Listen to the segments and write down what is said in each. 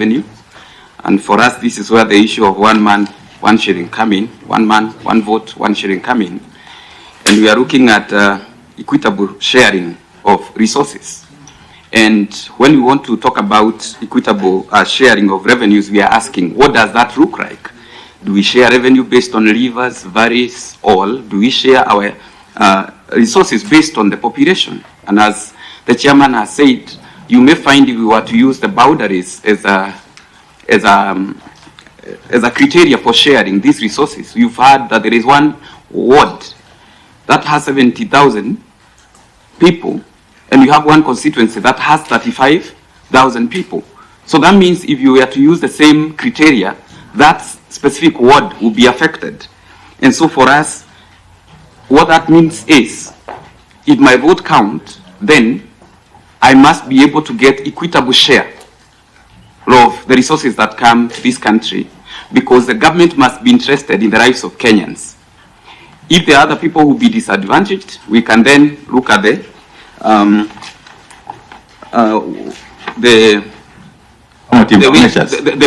revenue. And for us, this is where the issue of 1 man, 1 shilling come in, 1 man, 1 vote, 1 shilling come in. And we are looking at equitable sharing of resources. And when we want to talk about equitable sharing of revenues, we are asking, what does that look like? Do we share revenue based on rivers, valleys, all? Do we share our resources based on the population? And as the chairman has said, you may find if we were to use the boundaries as a criteria for sharing these resources. You've heard that there is one ward that has 70,000 people, and you have one constituency that has 35,000 people. So that means if you were to use the same criteria, that specific ward will be affected. And so for us, what that means is, if my vote count, then I must be able to get equitable share of the resources that come to this country, because the government must be interested in the lives of Kenyans. If there are other people who will be disadvantaged, we can then look at the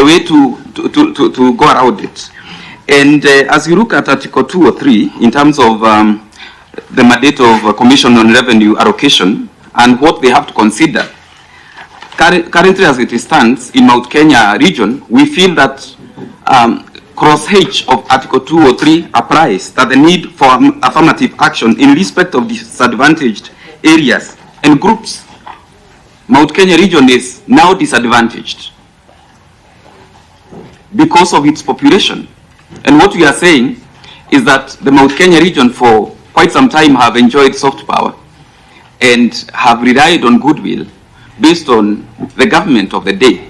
way to go around it. And as you look at Article 2 or 3, in terms of the mandate of Commission on Revenue Allocation and what they have to consider, currently as it stands in Mount Kenya region, we feel that cross H of Article 2 or 3 applies, that the need for affirmative action in respect of disadvantaged areas and groups. Mount Kenya region is now disadvantaged because of its population. And what we are saying is that the Mount Kenya region for quite some time have enjoyed soft power and have relied on goodwill based on the government of the day.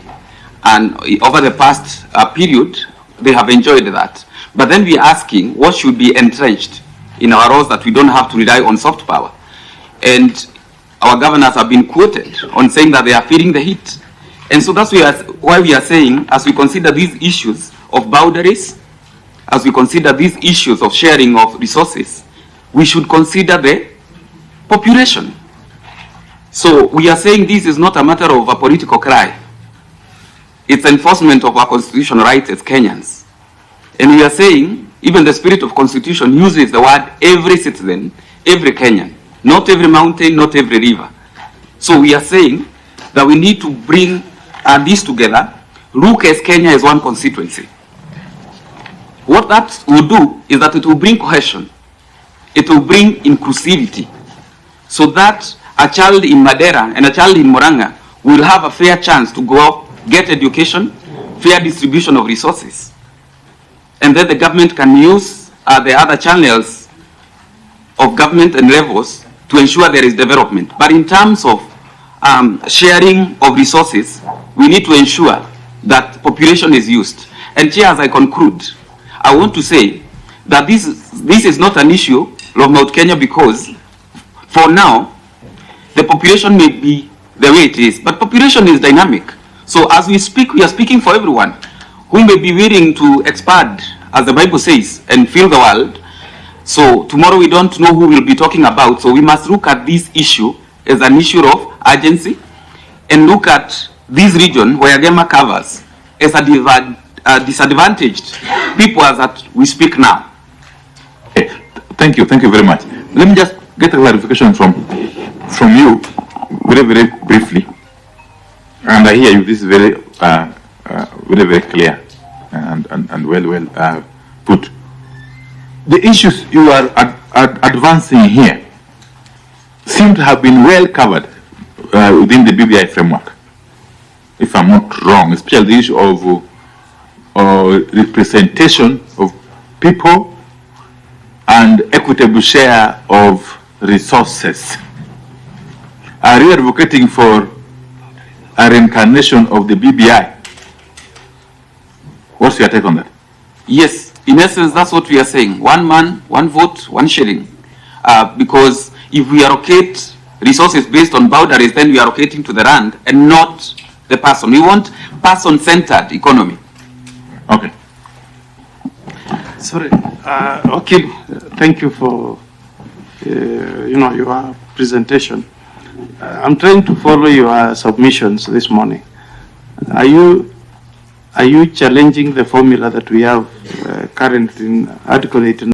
And over the past period, they have enjoyed that. But then we are asking what should be entrenched in our laws, that we don't have to rely on soft power. And our governors have been quoted on saying that they are feeling the heat. And so that's why we are saying, as we consider these issues of boundaries, as we consider these issues of sharing of resources, we should consider the population. So we are saying this is not a matter of a political cry. It's enforcement of our constitutional rights as Kenyans. And we are saying, even the spirit of constitution uses the word every citizen, every Kenyan, not every mountain, not every river. So we are saying that we need to bring this together, look as Kenya as one constituency. What that will do is that it will bring cohesion. It will bring inclusivity, so that a child in Madera and a child in Moranga will have a fair chance to go up, get education, fair distribution of resources. And then the government can use the other channels of government and levels to ensure there is development. But in terms of sharing of resources, we need to ensure that population is used. And Chair, as I conclude, I want to say that this is not an issue of Mount Kenya, because for now, the population may be the way it is, but population is dynamic. So as we speak, we are speaking for everyone who may be willing to expand, as the Bible says, and fill the world. So tomorrow we don't know who we'll be talking about, so we must look at this issue as an issue of urgency, and look at this region where Gema covers as a disadvantaged people as that we speak now. Okay. Thank you very much. Let me just get a clarification from you very briefly. And I hear you, this is very clear and well put. The issues you are advancing here seem to have been well covered within the BBI framework, if I'm not wrong, especially the issue of representation of people and equitable share of resources. Are you advocating for a reincarnation of the BBI? What's your take on that? Yes, in essence, that's what we are saying. 1 man, 1 vote, 1 shilling. Because if we allocate resources based on boundaries, then we are allocating to the land and not the person. We want person-centered economy. Okay. Sorry. Okay. Thank you for your presentation. I'm trying to follow your submissions this morning. Are you Are you challenging the formula that we have currently in Article 89?